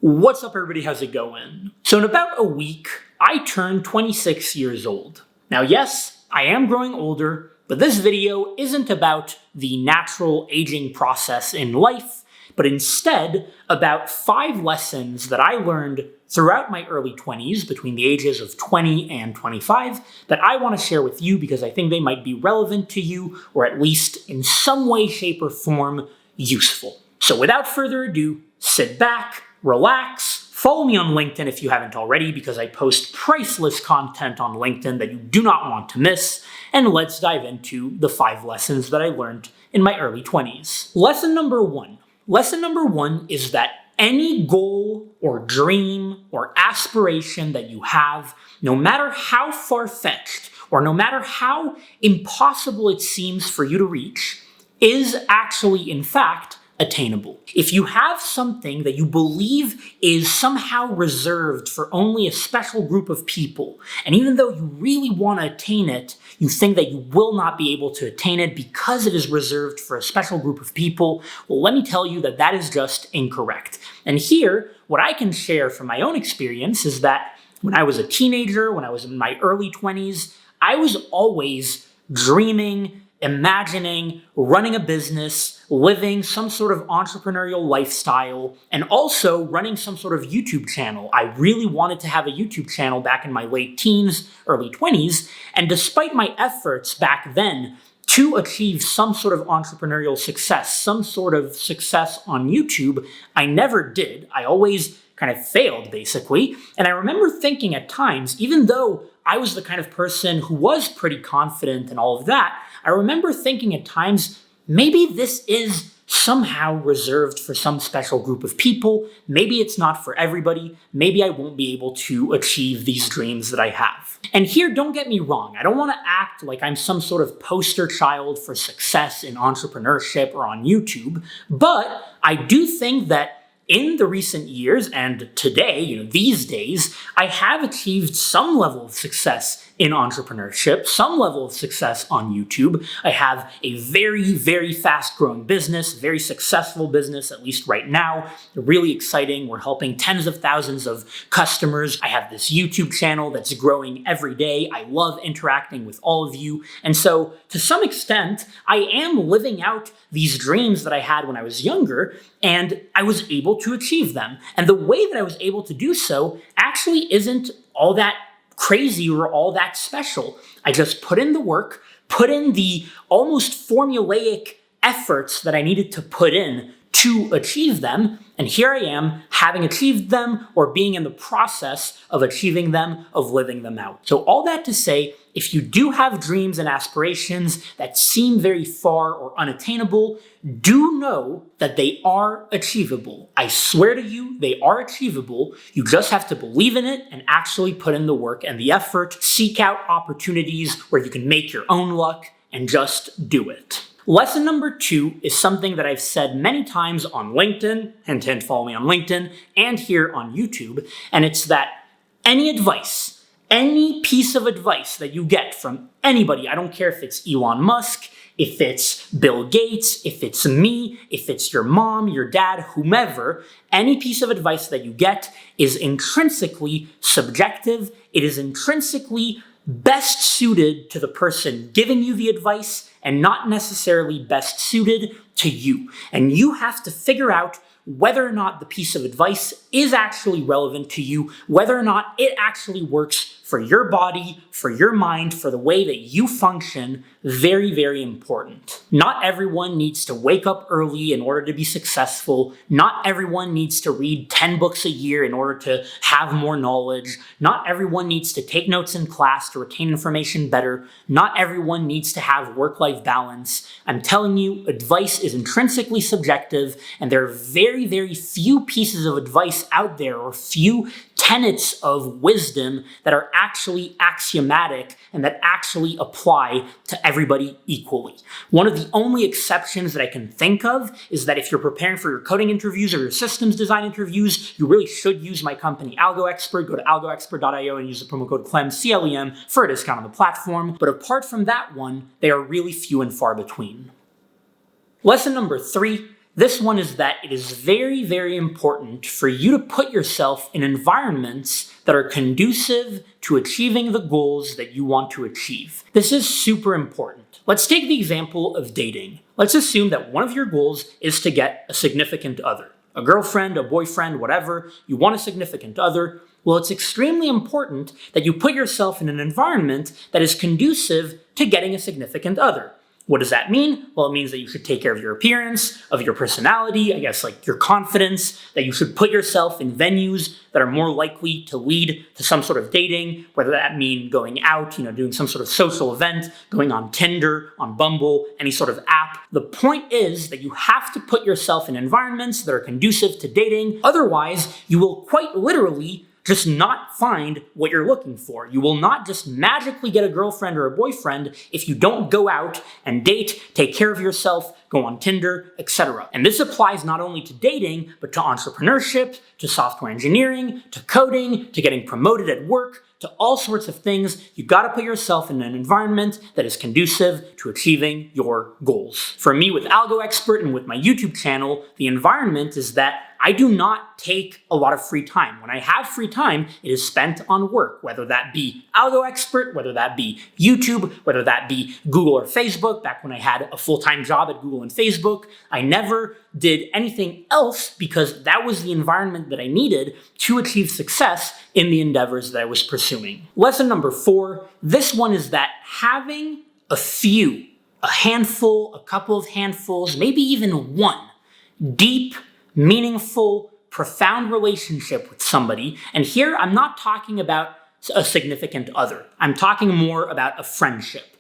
What's up, everybody? How's it going? So in about a week, I turned 26 years old. Now, yes, I am growing older, but this video isn't about the natural aging process in life, but instead about 5 lessons that I learned throughout my early 20s, between the ages of 20 and 25, that I want to share with you because I think they might be relevant to you, or at least in some way, shape, or form useful. So without further ado, sit back, relax, follow me on LinkedIn if you haven't already, because I post priceless content on LinkedIn that you do not want to miss, and let's dive into the 5 lessons that I learned in my early 20s. Lesson number 1. Lesson number 1 is that any goal or dream or aspiration that you have, no matter how far-fetched or no matter how impossible it seems for you to reach, is actually, in fact, attainable. If you have something that you believe is somehow reserved for only a special group of people, and even though you really want to attain it, you think that you will not be able to attain it because it is reserved for a special group of people, well, let me tell you that that is just incorrect. And here, what I can share from my own experience is that when I was a teenager, when I was in my early 20s, I was always dreaming, imagining, running a business, living some sort of entrepreneurial lifestyle, and also running some sort of YouTube channel. I really wanted to have a YouTube channel back in my late teens, early 20s, and despite my efforts back then to achieve some sort of entrepreneurial success, some sort of success on YouTube, I never did. I always kind of failed, basically. And I remember thinking at times, even though I was the kind of person who was pretty confident and all of that, I remember thinking at times, maybe this is somehow reserved for some special group of people. Maybe it's not for everybody. Maybe I won't be able to achieve these dreams that I have. And here, don't get me wrong. I don't want to act like I'm some sort of poster child for success in entrepreneurship or on YouTube, but I do think that in the recent years and today, these days, I have achieved some level of success in entrepreneurship, some level of success on YouTube. I have a very, very fast-growing business, very successful business, at least right now. Really exciting. We're helping tens of thousands of customers. I have this YouTube channel that's growing every day. I love interacting with all of you. And so, to some extent, I am living out these dreams that I had when I was younger, and I was able to achieve them. And the way that I was able to do so actually isn't all that crazy or all that special. I just put in the work, put in the almost formulaic efforts that I needed to put in to achieve them, and here I am, having achieved them or being in the process of achieving them, of living them out. So all that to say, if you do have dreams and aspirations that seem very far or unattainable, do know that they are achievable. I swear to you, they are achievable. You just have to believe in it and actually put in the work and the effort. Seek out opportunities where you can make your own luck and just do it. Lesson number 2 is something that I've said many times on LinkedIn, hint, hint, follow me on LinkedIn, and here on YouTube, and it's that any advice, any piece of advice that you get from anybody, I don't care if it's Elon Musk, if it's Bill Gates, if it's me, if it's your mom, your dad, whomever, any piece of advice that you get is intrinsically subjective. It is intrinsically best suited to the person giving you the advice and not necessarily best suited to you. And you have to figure out whether or not the piece of advice is actually relevant to you, whether or not it actually works for your body, for your mind, for the way that you function. Very, very important. Not everyone needs to wake up early in order to be successful. Not everyone needs to read 10 books a year in order to have more knowledge. Not everyone needs to take notes in class to retain information better. Not everyone needs to have work-life balance. I'm telling you, advice is intrinsically subjective, and there are very, very few pieces of advice out there, or few tenets of wisdom that are actually axiomatic and that actually apply to everybody equally. One of the only exceptions that I can think of is that if you're preparing for your coding interviews or your systems design interviews, you really should use my company AlgoExpert. Go to algoexpert.io and use the promo code CLEM, C-L-E-M, for a discount on the platform. But apart from that one, they are really few and far between. Lesson number 3 This one is that it is very, very important for you to put yourself in environments that are conducive to achieving the goals that you want to achieve. This is super important. Let's take the example of dating. Let's assume that one of your goals is to get a significant other. A girlfriend, a boyfriend, whatever, you want a significant other. Well, it's extremely important that you put yourself in an environment that is conducive to getting a significant other. What does that mean? Well, it means that you should take care of your appearance, of your personality, I guess like your confidence, that you should put yourself in venues that are more likely to lead to some sort of dating, whether that mean going out, doing some sort of social event, going on Tinder, on Bumble, any sort of app. The point is that you have to put yourself in environments that are conducive to dating. Otherwise, you will quite literally just not find what you're looking for. You will not just magically get a girlfriend or a boyfriend if you don't go out and date, take care of yourself, go on Tinder, etc. And this applies not only to dating, but to entrepreneurship, to software engineering, to coding, to getting promoted at work, to all sorts of things. You gotta put yourself in an environment that is conducive to achieving your goals. For me with Algo Expert and with my YouTube channel, the environment is that I do not take a lot of free time. When I have free time, it is spent on work, whether that be Algo Expert, whether that be YouTube, whether that be Google or Facebook. Back when I had a full-time job at Google and Facebook, I never did anything else because that was the environment that I needed to achieve success in the endeavors that I was pursuing. Lesson number 4, this one is that having a handful, a couple of handfuls, maybe even one deep, meaningful, profound relationship with somebody. And here I'm not talking about a significant other. I'm talking more about a friendship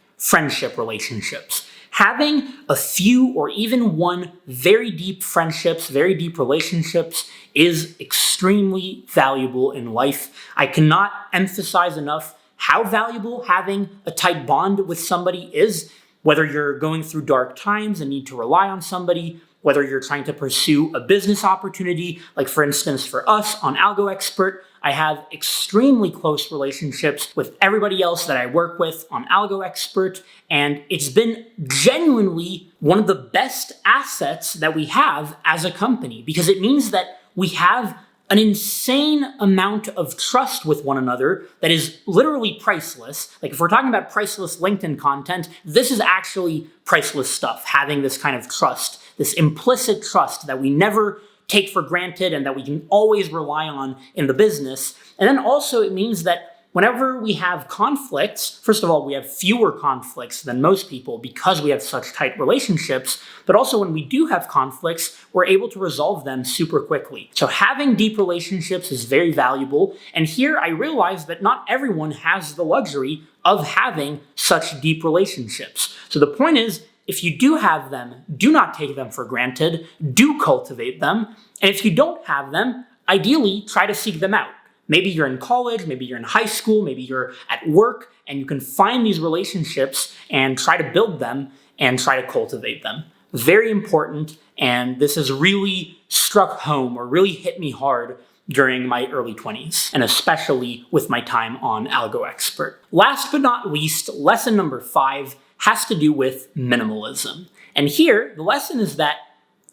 relationships. Having a few or even one very deep friendships, very deep relationships is extremely valuable in life. I cannot emphasize enough how valuable having a tight bond with somebody is, whether you're going through dark times and need to rely on somebody, whether you're trying to pursue a business opportunity, like for instance for us on Algo Expert, I have extremely close relationships with everybody else that I work with on Algo Expert, and it's been genuinely one of the best assets that we have as a company, because it means that we have an insane amount of trust with one another that is literally priceless. Like if we're talking about priceless LinkedIn content, this is actually priceless stuff, having this kind of trust, this implicit trust that we never take for granted and that we can always rely on in the business. And then also it means that whenever we have conflicts, first of all, we have fewer conflicts than most people because we have such tight relationships, but also when we do have conflicts, we're able to resolve them super quickly. So having deep relationships is very valuable. And here I realize that not everyone has the luxury of having such deep relationships. So the point is, if you do have them, do not take them for granted, do cultivate them. And if you don't have them, ideally try to seek them out. Maybe you're in college, maybe you're in high school, maybe you're at work, and you can find these relationships and try to build them and try to cultivate them. Very important, and this has really struck home or really hit me hard during my early 20s, and especially with my time on Algo Expert. Last but not least, lesson number 5 has to do with minimalism. And here, the lesson is that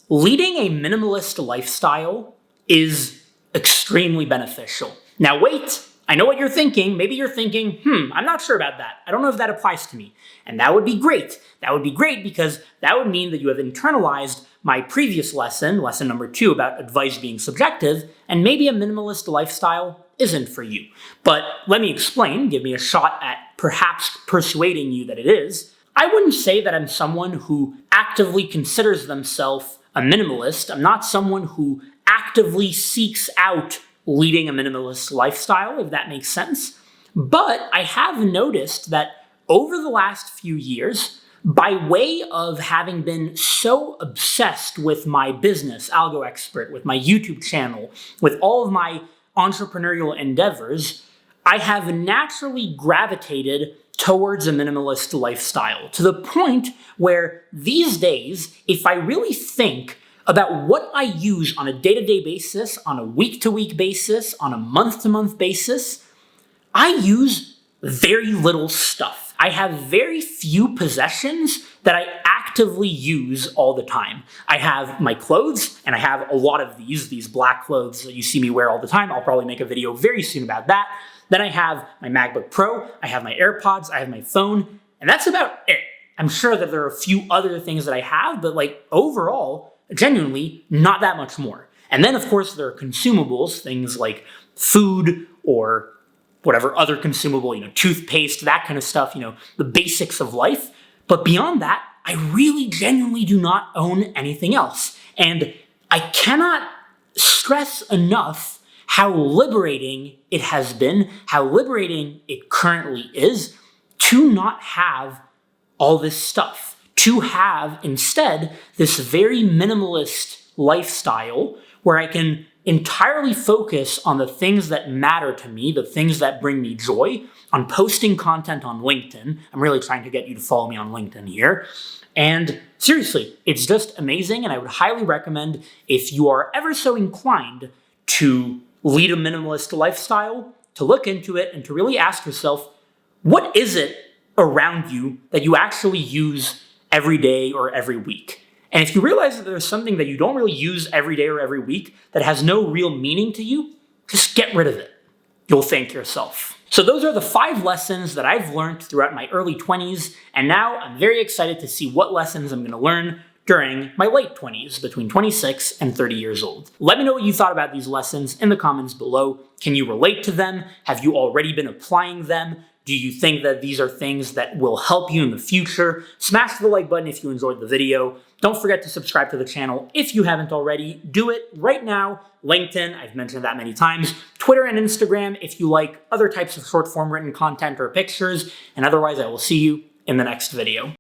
leading a minimalist lifestyle is extremely beneficial. Now wait, I know what you're thinking. Maybe you're thinking, I'm not sure about that. I don't know if that applies to me. And that would be great. That would be great because that would mean that you have internalized my previous lesson, lesson number 2, about advice being subjective, and maybe a minimalist lifestyle isn't for you. But let me explain, give me a shot at perhaps persuading you that it is. I wouldn't say that I'm someone who actively considers themselves a minimalist. I'm not someone who actively seeks out leading a minimalist lifestyle, if that makes sense. But I have noticed that over the last few years, by way of having been so obsessed with my business, Algo Expert, with my YouTube channel, with all of my entrepreneurial endeavors, I have naturally gravitated towards a minimalist lifestyle, to the point where these days, if I really think about what I use on a day-to-day basis, on a week-to-week basis, on a month-to-month basis, I use very little stuff. I have very few possessions that I actively use all the time. I have my clothes, and I have a lot of these black clothes that you see me wear all the time. I'll probably make a video very soon about that. Then I have my MacBook Pro, I have my AirPods, I have my phone, and that's about it. I'm sure that there are a few other things that I have, but like overall, genuinely, not that much more. And then of course there are consumables, things like food or whatever other consumable, toothpaste, that kind of stuff, the basics of life. But beyond that, I really genuinely do not own anything else. And I cannot stress enough how liberating it has been, how liberating it currently is to not have all this stuff, to have instead this very minimalist lifestyle where I can entirely focus on the things that matter to me, the things that bring me joy, on posting content on LinkedIn. I'm really trying to get you to follow me on LinkedIn here. And seriously, it's just amazing, and I would highly recommend, if you are ever so inclined to lead a minimalist lifestyle, to look into it and to really ask yourself, what is it around you that you actually use every day or every week? And if you realize that there's something that you don't really use every day or every week that has no real meaning to you, just get rid of it. You'll thank yourself. So those are the 5 lessons that I've learned throughout my early 20s, and now I'm very excited to see what lessons I'm going to learn during my late 20s, between 26 and 30 years old. Let me know what you thought about these lessons in the comments below. Can you relate to them? Have you already been applying them? Do you think that these are things that will help you in the future? Smash the like button if you enjoyed the video. Don't forget to subscribe to the channel if you haven't already. Do it right now. LinkedIn, I've mentioned that many times. Twitter and Instagram if you like other types of short form written content or pictures. And otherwise, I will see you in the next video.